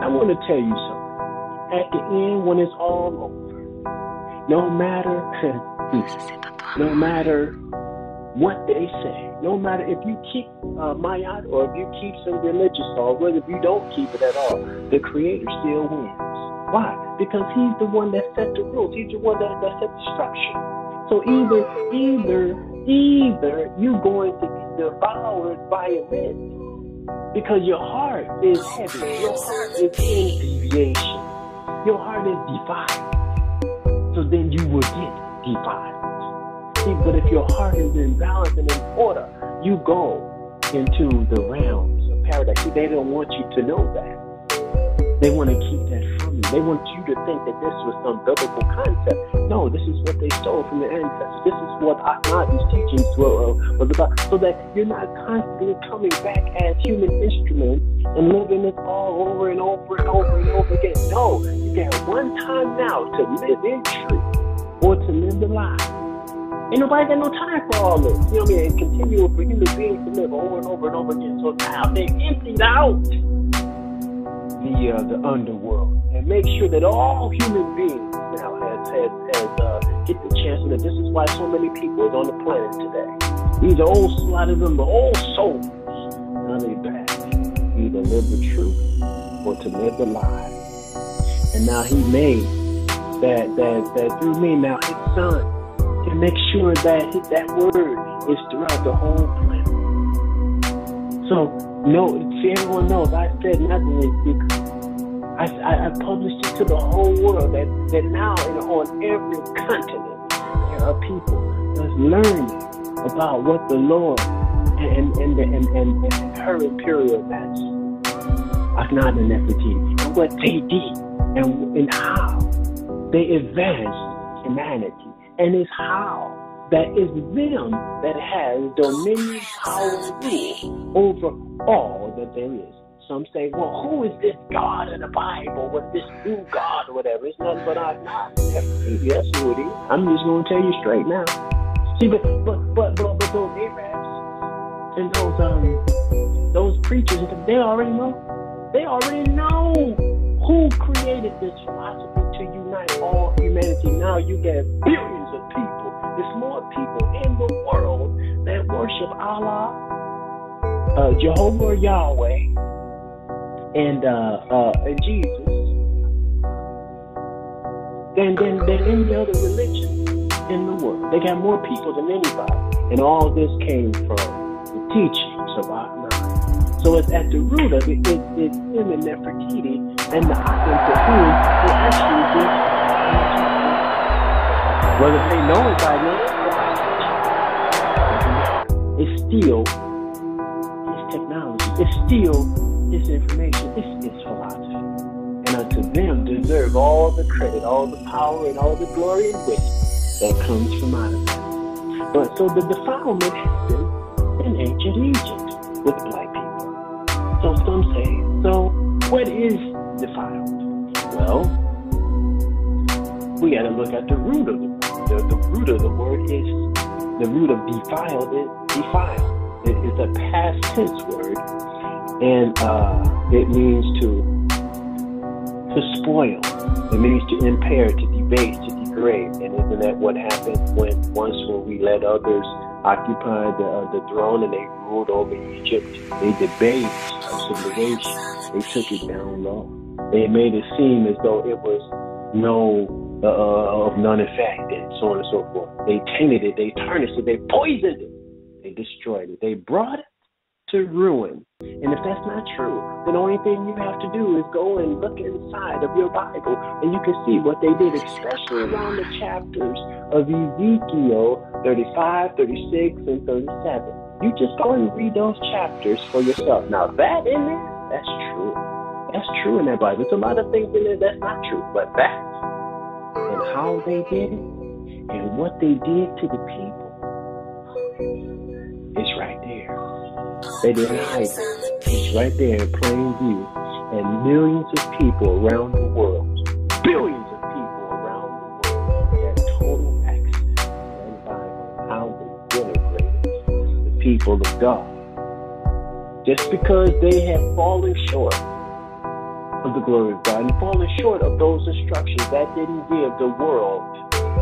I want to tell you something. At the end, when it's all over, no matter what they say, no matter if you keep Mayat or if you keep some religious law, whether if you don't keep it at all, the Creator still wins. Why? Because He's the one that set the rules. He's the one that set the structure. So either you're going to be devoured by a mist because your heart is heavy, your heart is in deviation, your heart is defiled. So then you will get defiled. See, but if your heart is in balance and in order, you go into the realms of paradise. See, they don't want you to know that. They want to keep that from you. They want you to think that this was some biblical concept. No, this is what they stole from the ancestors. This is what Ahmadi's teachings was about. So that you're not constantly coming back as human instruments and living this all over and over and over and over again. No, you got one time now to live in truth or to live the lie. Ain't nobody got no time for all this. You know what I mean? And continue for human beings to live over and over and over again. So now they emptied out the underworld and make sure that all human beings now has get the chance. And this is why so many people is on the planet today. These are old, a lot of them are old souls. Now they back. Either live the truth or to live the lie. And now He made that through me now His Son can make sure that that word is throughout the whole planet. So see, everyone knows I said nothing is secret. I published it to the whole world that now on every continent there are people that's learning about what the Lord and her imperial majesty Akhenaten Nefertiti and what they did and how they advanced humanity, and it's how that is them that has dominion, power, and rule over all that there is. Some say, well, who is this God in the Bible? What's this new God or whatever? It's nothing but Akhenaten Nefertiti. That's who it is. I'm just going to tell you straight now. See, but those Arabs and those preachers, they already know. They already know who created this philosophy to unite all humanity. Now you got billions of people. There's more people in the world that worship Allah, Jehovah or Yahweh, and Jesus than any other religion in the world. They got more people than anybody. And all this came from the teachings of Akhenaten. So it's at the root of it, it's him and Nefertiti and the Akhim to whom will actually be, whether they know it by now, it's still his technology. It's still his information. It's his philosophy. And unto them deserve all the credit, all the power, and all the glory and wisdom that comes from out of that. But so the defilement happened in ancient Egypt with black people. So some say, so what is defiled? Well, we got to look at the root of the word. The root of the word is, the root of defiled is defiled. It's a past tense word, and it means to spoil. It means to impair, to debase, to degrade. And isn't that what happened when we let others occupy the throne and they ruled over Egypt? They debased our civilization. They took it down low. They made it seem as though it was of none effect, and so on and so forth. They tainted it, they tarnished it, they poisoned it, they destroyed it, they brought it to ruin. And if that's not true, then the only thing you have to do is go and look inside of your Bible, and you can see what they did, especially around the chapters of Ezekiel 35, 36, and 37. You just go and read those chapters for yourself. Now that in there, that's true. That's true in that Bible. There's a lot of things in there that's not true, but that and how they did it and what they did to the people is right there. They didn't hide it. It's right there in plain view. And millions of people around the world, billions of people around the world had total access to that Bible, how they denigrated the people of God. Just because they had fallen short of the glory of God and falling short of those instructions. That didn't give the world,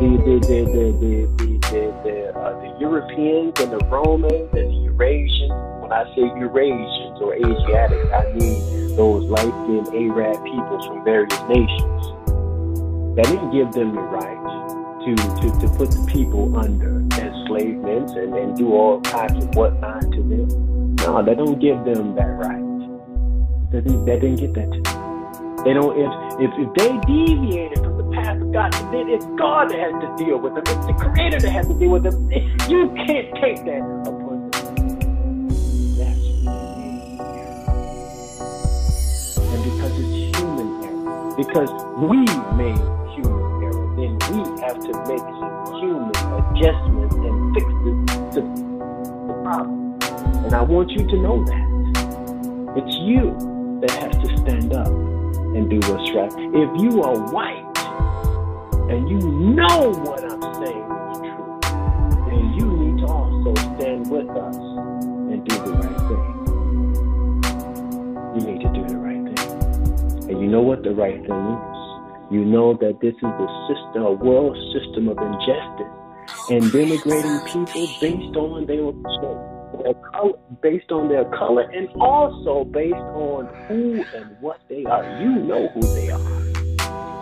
the Europeans and the Romans and the Eurasians. When I say Eurasians or Asiatics, I mean those light-skinned Arab peoples from various nations. That didn't give them the right to put the people under enslavement and do all kinds of whatnot to them. No, that don't give them that right. That didn't get that to them. They don't. If they deviated from the path of God, then it's God that has to deal with them. It's the Creator that has to deal with them. You can't take that upon them. That's what it is. And because it's human error, because we made human error, then we have to make some human adjustments and fix the problem. And I want you to know that it's you that has to stand up and do what's right. If you are white and you know what I'm saying is true, then you need to also stand with us and do the right thing. You need to do the right thing. And you know what the right thing is. You know that this is a system, a world system of injustice and denigrating people based on their color, based on their color, and also based on who and what they are. You know who they are.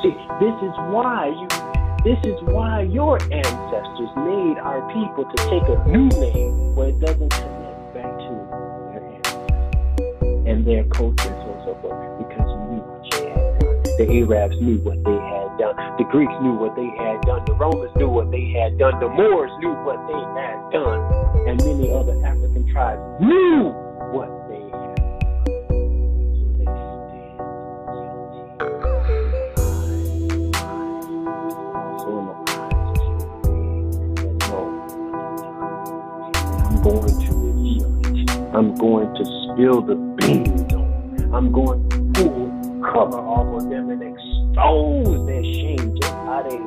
See, this is why your ancestors made our people to take a new name where it doesn't connect back to their ancestors and their culture and so forth, because you knew what you had done. The Arabs knew what they had done. The Greeks knew what they had done. The Romans knew what they had done. The Moors knew what they had done. And many other African tribes knew what they had done. So they stand guilty. Also in the eyes of human beings that know what I'm going to reveal it. I'm going to spill the beans on it. I'm going to pull cover off of them and expose their shame. Just how they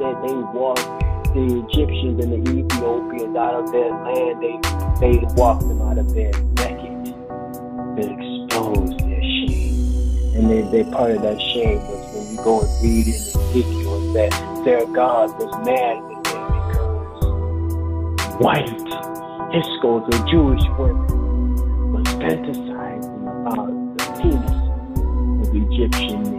said they walked the Egyptians and the Ethiopians out of their land. They walked them out of there naked. They exposed their shame. And they part of that shame was when you go and read in Ezekiel that their God was mad with them because white Hiskos or Jewish women was fantasizing about the penis of Egyptian men.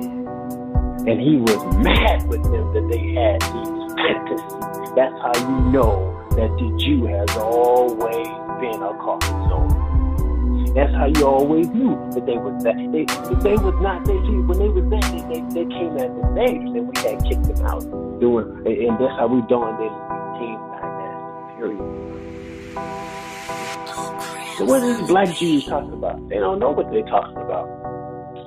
And he was mad with them that they had these fantasies. That's how you know that the Jew has always been a cartoon. That's how you always knew that they was that. They was not. When they was that, they came as invaders, and we had kicked them out. And that's how we dawned in the 18th dynasty period. So what are these black Jews talking about? They don't know what they're talking about.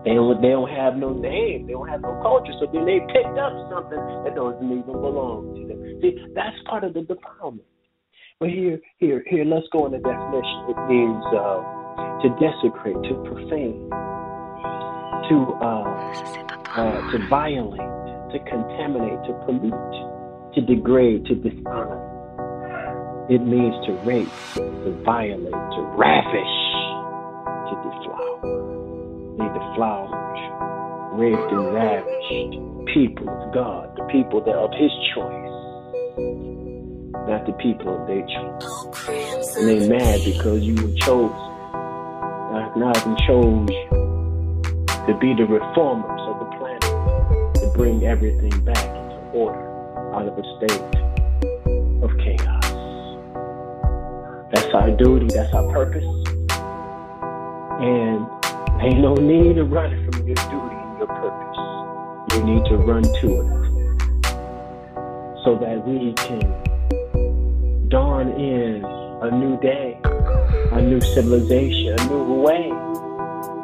They don't have no name. They don't have no culture. So then they picked up something that doesn't even belong to them. See, that's part of the defilement. But here, let's go on the definition. It means to desecrate, to profane, to violate, to contaminate, to pollute, to degrade, to dishonor. It means to rape, to violate, to ravish, to deflower. They deflowered, raped, and ravished people of God, the people that of His choice, not the people of their choice. And they mad because you were chosen. God chose you to be the reformers of the planet, to bring everything back into order out of a state of chaos. That's our duty, that's our purpose. And ain't no need to run from your duty and your purpose. You need to run to it so that we can dawn in a new day, a new civilization, a new way,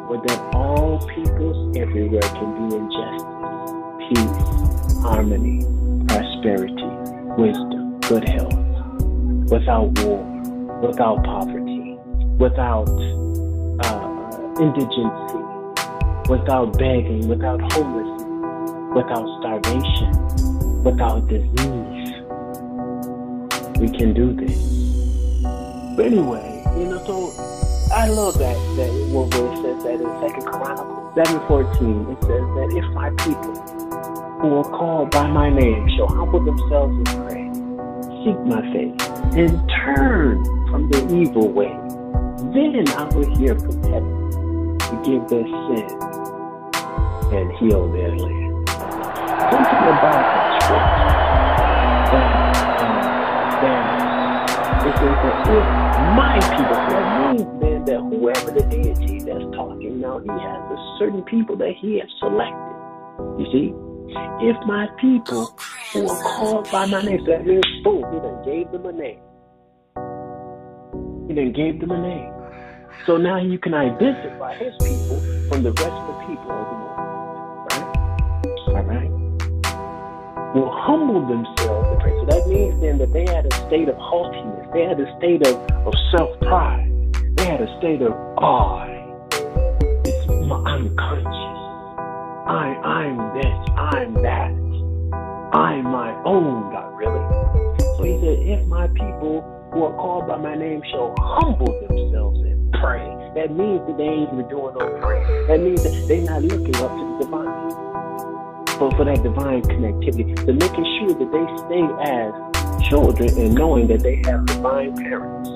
where that all peoples everywhere can be in justice, peace, harmony, prosperity, wisdom, good health, without war, without poverty, without indigency, without begging, without homelessness, without starvation, without disease. We can do this. But anyway, so I love that where it says that in 2 Chronicles 7:14, it says that if my people who are called by my name shall humble themselves and pray, seek my face, and turn from their evil way, then I will hear from heaven, forgive their sin, and heal their land. Something about that scripture it says that if my people, that means then that whoever the deity that's talking now, he has a certain people that he has selected. You see? If my people who are called by my name, so that means boom, he done gave them a name. He done gave them a name. So now you can identify his people from the rest of the people of the world. Right? All right? Will humble themselves and pray. So that means then that they had a state of haughtiness. They had a state of self-pride. They had a state of I'm conscious. I'm this. I'm that. I'm my own God, really. So he said, if my people who are called by my name shall humble themselves and pray. That means that they ain't even doing no praying. That means that they're not looking up to the divine. For that divine connectivity, to making sure that they stay as children and knowing that they have divine parents.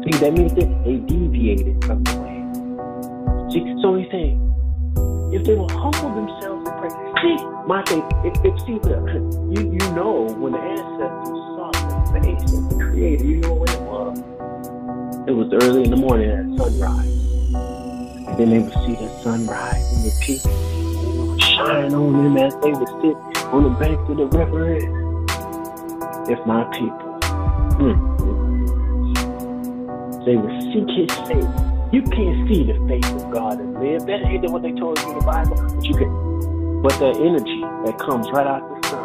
See, that means that they deviated from the way. See, so he's saying, if they will humble themselves and pray, see, my faith, you know when the ancestors saw the face of the Creator, you know what it was. It was early in the morning at sunrise. And then they would see the sunrise and the peak. Shine on them as they would sit on the banks of the river. If my people, they would seek his face. You can't see the face of God and live. That ain't what they told you in the Bible. But you can. But that energy that comes right out the sun,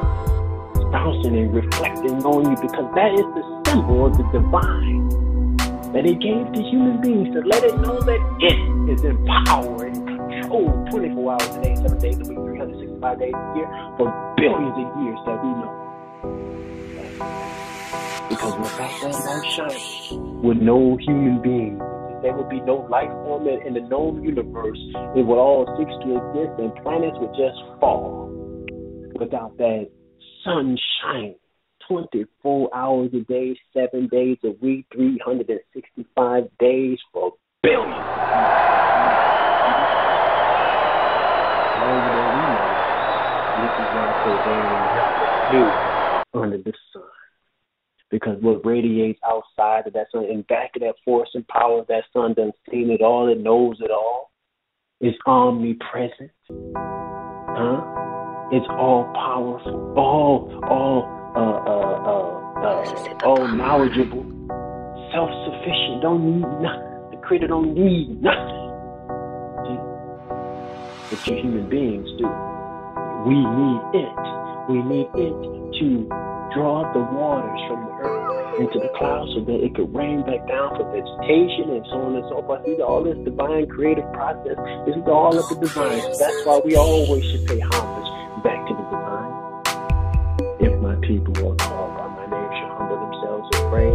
is bouncing and reflecting on you, because that is the symbol of the divine that he gave to human beings to let it know that it is empowered and controlled 24 hours a day, 7 days a week, 365 days a year, for billions of years that we know. Because without that light shining, with no human being, there would be no life form in the known universe. It would all cease to exist, and planets would just fall without that sun shining 24 hours a day, 7 days a week, 365 days for billions of years. This is why I say there ain't nothing new under the sun. Because what radiates outside of that sun, and back of that force and power of that sun, doesn't seen it all, it knows it all. It's omnipresent. It's all powerful, all knowledgeable, self-sufficient, don't need nothing. The Creator don't need nothing. See? But you human beings do. We need it. We need it to draw the waters from the earth into the clouds so that it could rain back down for vegetation and so on and so forth. See, all this divine creative process, this is all of the divine. So that's why we always should pay homage back to the divine. If my people who are called by my name shall humble themselves and pray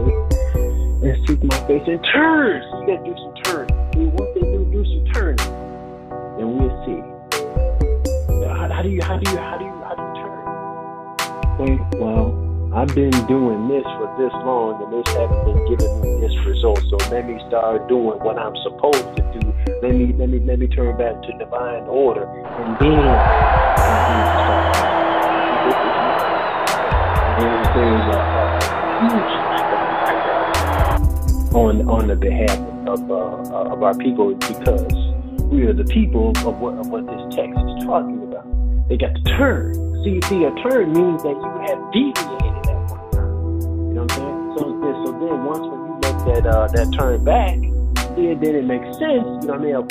and seek my face and turn. So you gotta do some turning. And once they do some turning, then we'll see. How do you turn? Well, I've been doing this for this long, and this hasn't been giving me this result. So let me start doing what I'm supposed to do. Let me turn back to divine order, and then there's a huge sacrifice on the behalf of our people, because we are the people of what this text is talking about. They got to turn. See, a turn means that you have deviated at one time. You know what I'm saying? So then once when you make that turn back, then it makes sense, you know what I mean, of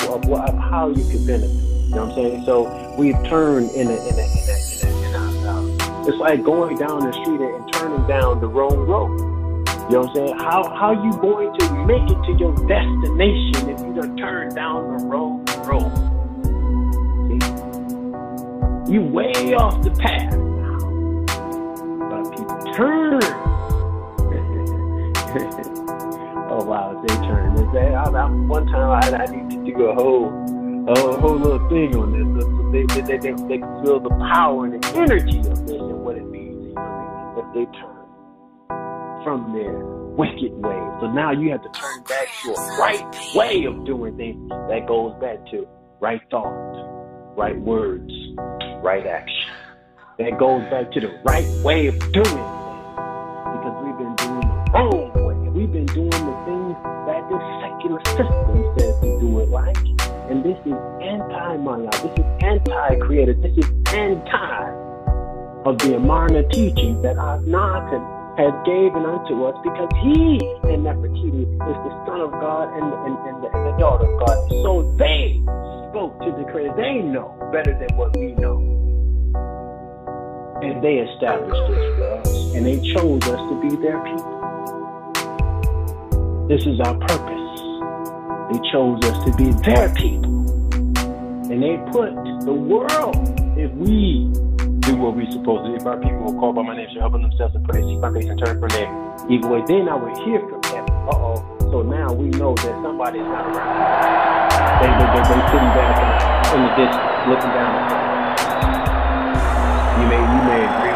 how you can benefit. You know what I'm saying? So we've turned in a it's like going down the street and turning down the wrong road. You know what I'm saying? How you going to make it to your destination if you done turned down the wrong road? You way off the path now. But people turn. Oh wow, they turn. They say, one time I needed to do a whole a whole little thing on this. So they can feel the power and the energy of this and what it means, you know, if they turn from their wicked ways. So now you have to turn back to a right way of doing things. That goes back to right thought, right words, right action. That goes back to the right way of doing things. Because we've been doing the wrong way. We've been doing the things that this secular system says to do it like. And this is anti-money. This is anti-creator. This is anti of the Amarna teachings that Akhenaten has given unto us, because he and Nefertiti is the son of God and the daughter of God. So they spoke to the creator. They know better than what we know. And they established this for us. And they chose us to be their people. This is our purpose. They chose us to be their people. And they put the world, if we do what we're supposed to, if our people will call by my name, shall humble themselves and pray, seek my face and turn from their evil way, then I will hear from heaven. So now we know that somebody's not around. They sitting back in the distance, looking down. You may agree.